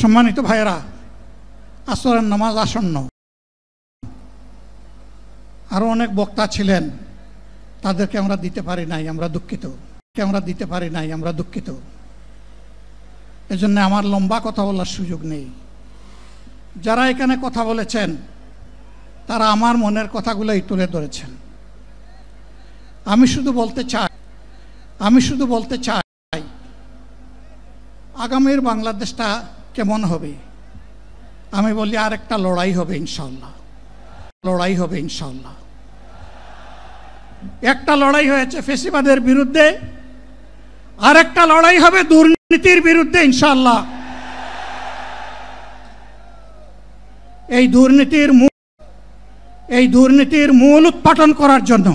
সম্মানিত ভাইয়েরা, আসরের নামাজ আসন্ন। আরও অনেক বক্তা ছিলেন, তাদেরকে আমরা দিতে পারি নাই, আমরা দুঃখিত। এজন্য আমার লম্বা কথা বলার সুযোগ নেই। যারা এখানে কথা বলেছেন তারা আমার মনের কথাগুলোই তুলে ধরেছেন। আমি শুধু বলতে চাই আগামীর বাংলাদেশটা কেমন হবে। আমি বলি আরেকটা লড়াই হবে ইনশাআল্লাহ। একটা লড়াই হয়েছে ফ্যাসিবাদের বিরুদ্ধে, আরেকটা লড়াই হবে দুর্নীতির বিরুদ্ধে ইনশাআল্লাহ। এই দুর্নীতির মূল উৎপাটন করার জন্য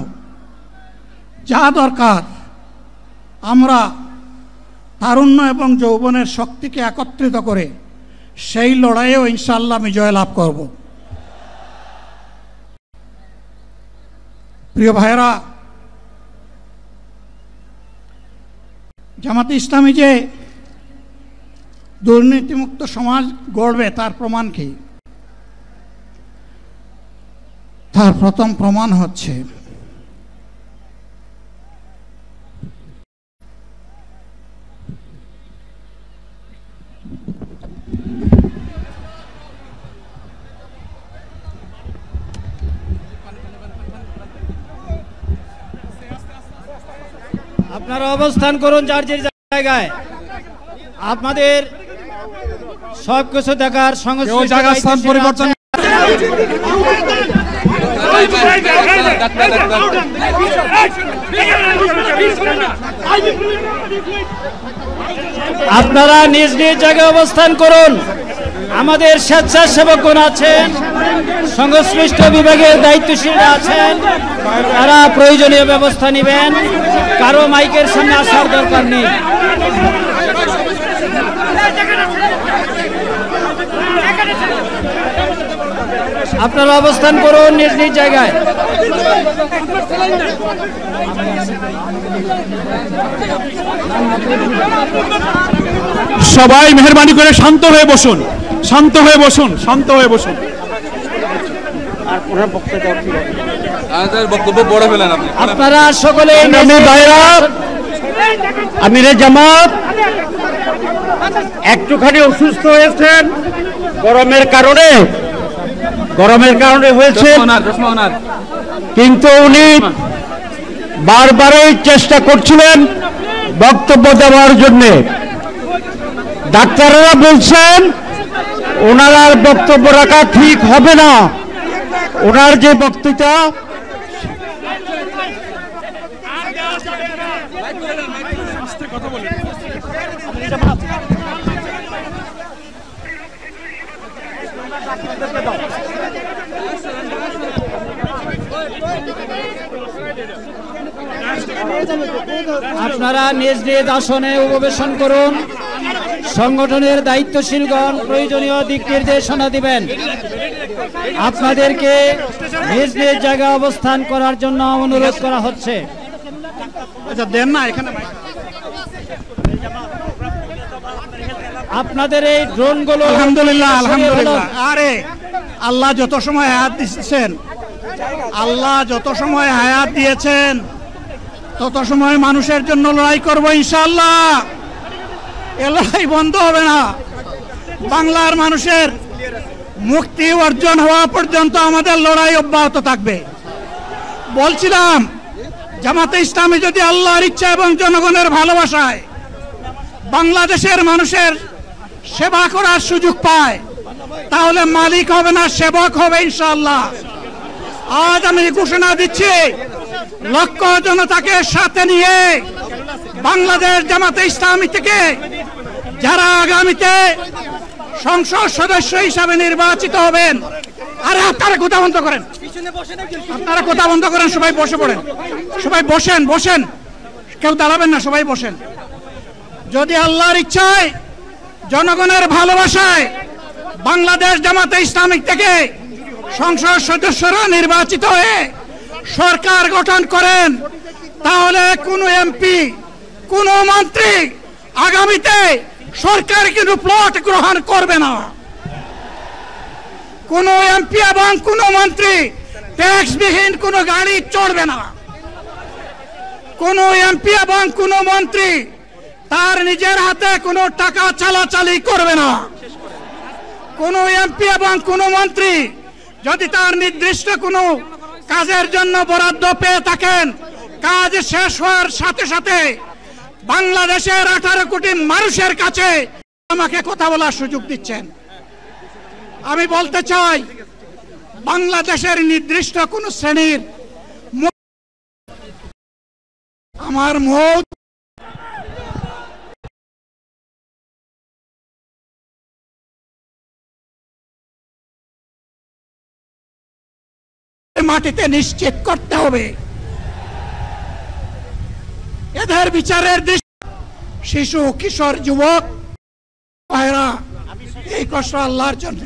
যা দরকার, আমরা তারুণ্য এবং যৌবনের শক্তিকে একত্রিত করে সেই লড়াইয়েও ইনশাআল্লাহ আমি জয়লাভ করব। প্রিয় ভাইয়েরা, জামাতে ইসলামী যে দুর্নীতিমুক্ত সমাজ গড়বে তার প্রমাণ কি? তার প্রথম প্রমাণ হচ্ছে আপনারা অবস্থান করুন যার যে জায়গায়। আপনাদের সবকিছু দেখার সংস্থান পরিবর্তন। আপনারা নিজ নিজ জায়গায় অবস্থান করুন। আমাদের স্বেচ্ছাসেবকগণ আছেন, সংশ্লিষ্ট বিভাগের দায়িত্বশীলরা আছেন, তারা প্রয়োজনীয় ব্যবস্থা নেবেন। কারো মাইকের সামনে আসার দরকার নেই। আপনারা অবস্থান করুন নিজ নিজ জায়গায়। সবাই মেহেরবানি করে শান্ত হয়ে বসুন। আপনারা সকলে আমিরে জামাত একটুখানি অসুস্থ হয়েছেন, গরমের কারণে হয়েছে, কিন্তু উনি বারবারই চেষ্টা করছিলেন বক্তব্য দেওয়ার জন্য। ডাক্তাররা বলছেন ওনার আর বক্তব্য রাখা ঠিক হবে না। ওনার যে বক্তৃতা আপনারা নিজ নিজ আসনে উপবেশন করুন। সংগঠনের দায়িত্বশীলগণ প্রয়োজনীয় দিক নির্দেশনা দিবেন। আপনাদেরকে নিজ নিজ জায়গায় অবস্থান করার জন্য অনুরোধ করা হচ্ছে। আপনাদের এই ড্রোনগুলো আলহামদুলিল্লাহ। আরে আল্লাহ যত সময় হায়াত দিয়েছেন তত সময় মানুষের জন্য লড়াই করব ইনশাআল্লাহ। এ লড়াই বন্ধ হবে না। বাংলার মানুষের মুক্তি অর্জন হওয়া পর্যন্ত আমাদের লড়াই অব্যাহত থাকবে। বলছিলাম, জামাতে ইসলামী যদি আল্লাহর ইচ্ছা এবং জনগণের ভালোবাসায় বাংলাদেশের মানুষের সেবা করার সুযোগ পায়, তাহলে মালিক হবে না, সেবক হবে ইনশাআল্লাহ। আজ আমি ঘোষণা দিচ্ছি, লক্ষ জনতাকে সাথে নিয়ে বাংলাদেশ জামাতে ইসলামী থেকে যারা আগামীতে সংসদ সদস্য হিসাবে নির্বাচিত হবেন, আরে আপনারা কথা বন্ধ করেন, সবাই বসে পড়েন, সবাই বসেন, কেউ দাঁড়াবেন না, সবাই বসেন। যদি আল্লাহর ইচ্ছায় জনগণের ভালোবাসায় বাংলাদেশ জামাতে ইসলামী থেকে সংসদ সদস্যরা নির্বাচিত হয়ে সরকার গঠন করেন, তাহলে কোনো এমপি, কোনো মন্ত্রী আগামীতে সরকার কিন্তু প্লট গ্রহণ করবে না। কোন এমপি এবং কোন মন্ত্রী ট্যাক্সবিহীন কোন গাড়ি চড়বে না। কোন এমপি এবং কোন মন্ত্রী তার নিজের হাতে কোনো টাকা চালাচালি করবে না। কোন এমপি এবং কোন মন্ত্রী যদি তার নির্দিষ্ট কোনো কাজের জন্য বরাদ্দ পেয়ে থাকেন, কাজ শেষ হওয়ার সাথে সাথে বাংলাদেশের 18 কোটি মানুষের কাছে আমাকে কথা বলার সুযোগ দিচ্ছেন। আমি বলতে চাই, বাংলাদেশের নির্দিষ্ট কোন শ্রেণীর আমার মত মাটিতে নিশ্চিত করতে হবে। এদের বিচারের দৃষ্টি শিশু, কিশোর, যুবক ভাইরা, এই কষ্ট আল্লাহর জন্য।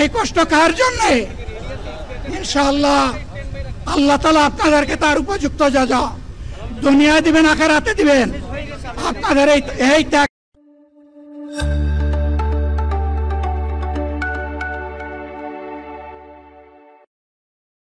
এই কষ্ট কার জন্য? ইনশাআল্লাহ আল্লাহ তাআলা আপনাদেরকে তার উপযুক্ত যা দুনিয়া দিবেন, আখিরাতে দিবেন। আপনাদের এই ত্যাগ